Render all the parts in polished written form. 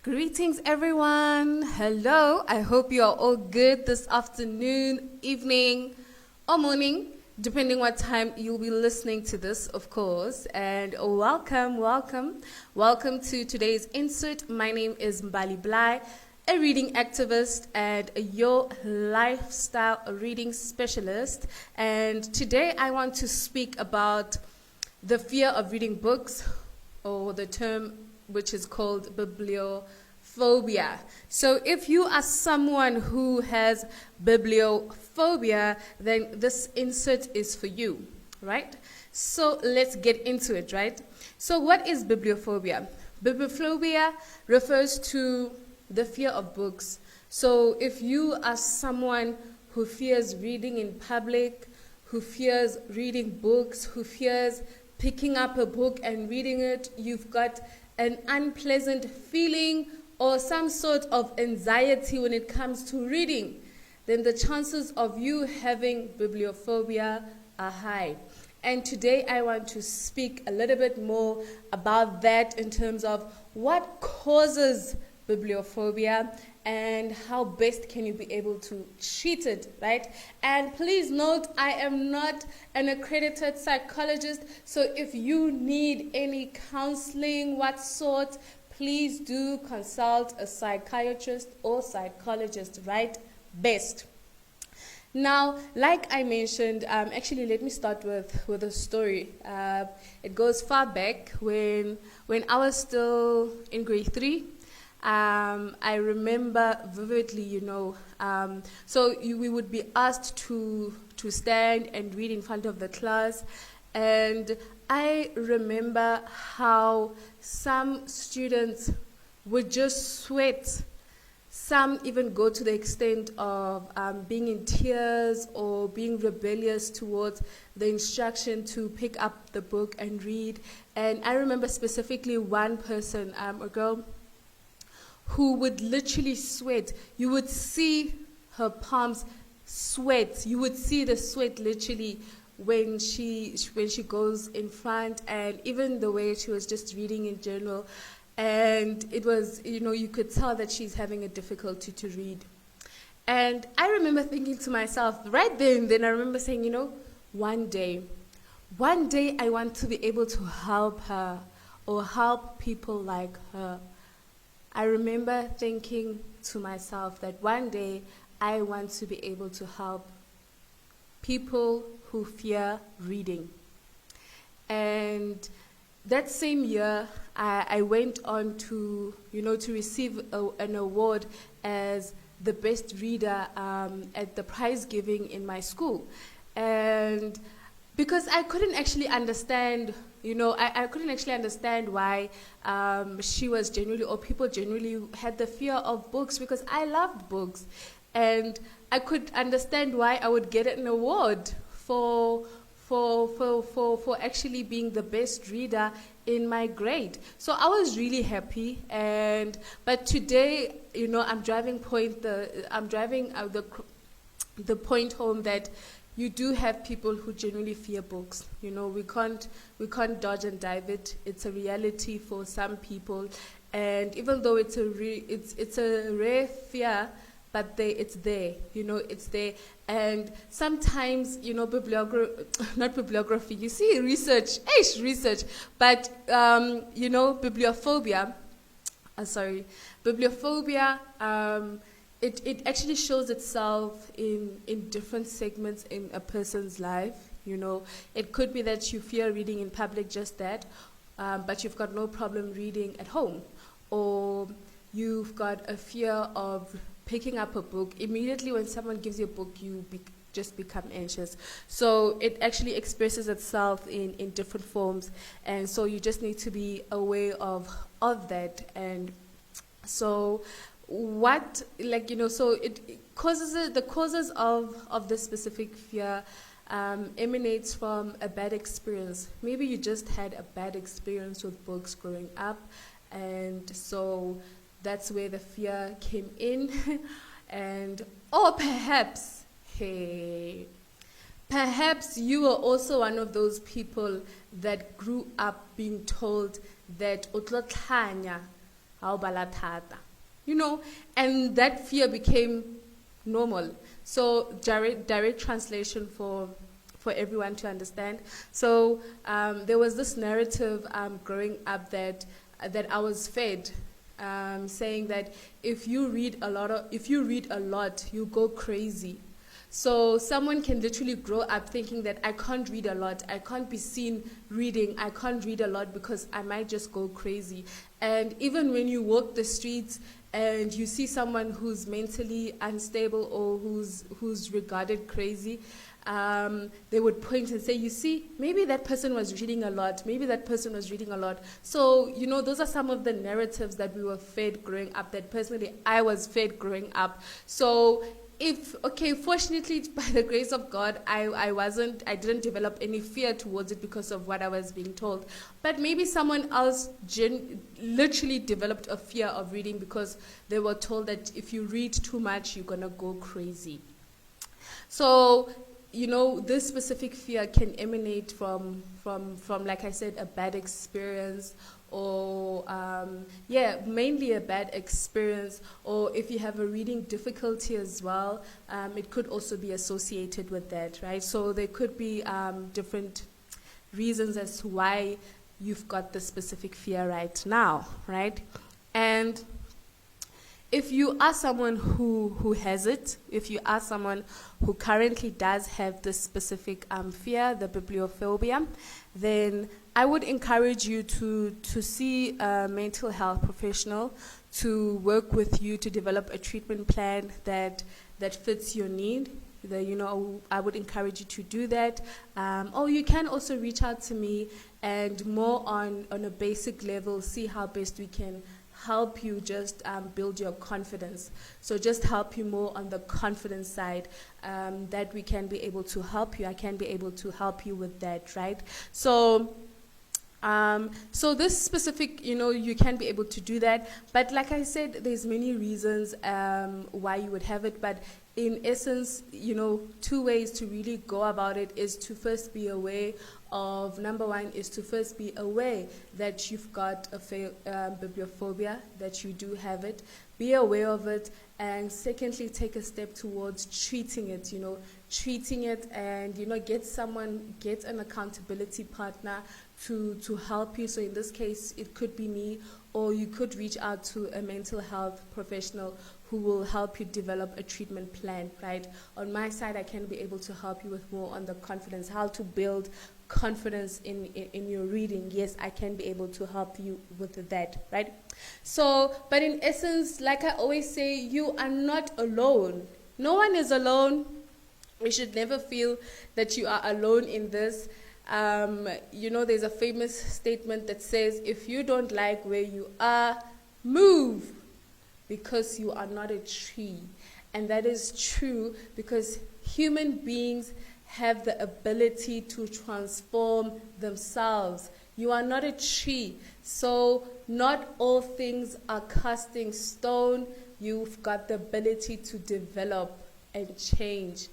Greetings, everyone. Hello. I hope you are all good this afternoon, evening, or morning, depending what time you'll be listening to this, of course. And welcome to today's insert. My name is Mbali Blai, a reading activist and your lifestyle reading specialist. And today I want to speak about the fear of reading books, or the term which is called bibliophobia. So if you are someone who has bibliophobia, then this insert is for you, right? So let's get into it, right? So what is bibliophobia? Bibliophobia refers to the fear of books. So if you are someone who fears reading in public, who fears reading books, who fears picking up a book and reading it, you've got an unpleasant feeling or some sort of anxiety when it comes to reading, then the chances of you having bibliophobia are high. And today I want to speak a little bit more about that in terms of what causes bibliophobia and how best can you be able to treat it, right? And please note, I am not an accredited psychologist, so if you need any counseling, what sort, please do consult a psychiatrist or psychologist, right? Best. Now, like I mentioned, actually let me start with a story. It goes far back when I was still in grade 3. I remember vividly, we would be asked to stand and read in front of the class, and I remember how some students would just sweat. Some even go to the extent of being in tears or being rebellious towards the instruction to pick up the book and read. And I remember specifically one person, a girl, who would literally sweat. You would see her palms sweat. You would see the sweat literally when she goes in front, and even the way she was just reading in general. And it was, you could tell that she's having a difficulty to read. And I remember thinking to myself, right then I remember saying, one day I want to be able to help her or help people like her. I remember thinking to myself that one day I want to be able to help people who fear reading. And that same year, I went on to receive an award as the best reader at the prize giving in my school. And because I couldn't actually understand, I couldn't actually understand why she was generally, or people generally had the fear of books, because I loved books. And I could understand why I would get an award for actually being the best reader in my grade. So I was really happy. But today, I'm driving the point home that you do have people who genuinely fear books. We can't dodge and dive it. It's a reality for some people, and even though it's a rare fear, but it's there. It's there. And sometimes, not bibliography. You see, research, but bibliophobia. Bibliophobia. It actually shows itself in different segments in a person's life. It could be that you fear reading in public, just that, but you've got no problem reading at home, or you've got a fear of picking up a book. Immediately when someone gives you a book, you just become anxious. So it actually expresses itself in different forms, and so you just need to be aware of that. And so so it causes the causes of this specific fear emanates from a bad experience. Maybe you just had a bad experience with books growing up, and so that's where the fear came in. Or perhaps you were also one of those people that grew up being told that "Hao bala thata," and that fear became normal. So direct translation for everyone to understand. So there was this narrative growing up that I was fed, saying that if you read a lot, you go crazy. So someone can literally grow up thinking that I can't read a lot, I can't be seen reading, I can't read a lot because I might just go crazy. And even when you walk the streets and you see someone who's mentally unstable or who's regarded crazy, they would point and say, you see, maybe that person was reading a lot, maybe that person was reading a lot. So, those are some of the narratives that we were fed growing up, that personally I was fed growing up. So fortunately, by the grace of God, I didn't develop any fear towards it because of what I was being told. But maybe someone else literally developed a fear of reading because they were told that if you read too much, you're going to go crazy. So, this specific fear can emanate from, like I said, a bad experience, or mainly a bad experience, or if you have a reading difficulty as well, it could also be associated with that, right? So there could be different reasons as to why you've got this specific fear right now, right? And if you are someone who has it, if you are someone who currently does have this specific fear, the bibliophobia, then I would encourage you to see a mental health professional to work with you to develop a treatment plan that fits your need. I would encourage you to do that. Or you can also reach out to me and more on a basic level, see how best we can help you just build your confidence. So just help you more on the confidence side, that we can be able to help you. I can be able to help you with that, right? So this specific, you can be able to do that. But like I said, there's many reasons why you would have it. But in essence, 2 ways to really go about it is to first be aware of, number one, is to first be aware that you've got a bibliophobia, that you do have it. Be aware of it. And secondly, take a step towards treating it, and, get an accountability partner to help you. So in this case, it could be me, or you could reach out to a mental health professional who will help you develop a treatment plan, right? On my side, I can be able to help you with more on the confidence, how to build confidence in your reading. Yes, I can be able to help you with that, right? So, but in essence, like I always say, you are not alone. No one is alone. You should never feel that you are alone in this. There's a famous statement that says, if you don't like where you are, move, because you are not a tree. And that is true, because human beings have the ability to transform themselves. You are not a tree. So not all things are cast in stone. You've got the ability to develop and change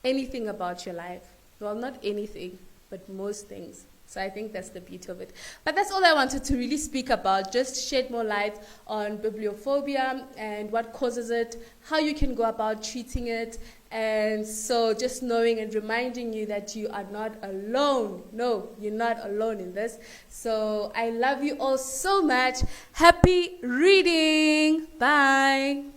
anything about your life. Well, not anything, but most things. So I think that's the beauty of it. But that's all I wanted to really speak about, just shed more light on bibliophobia and what causes it, how you can go about treating it. And so just knowing and reminding you that you are not alone. No, you're not alone in this. So I love you all so much. Happy reading. Bye.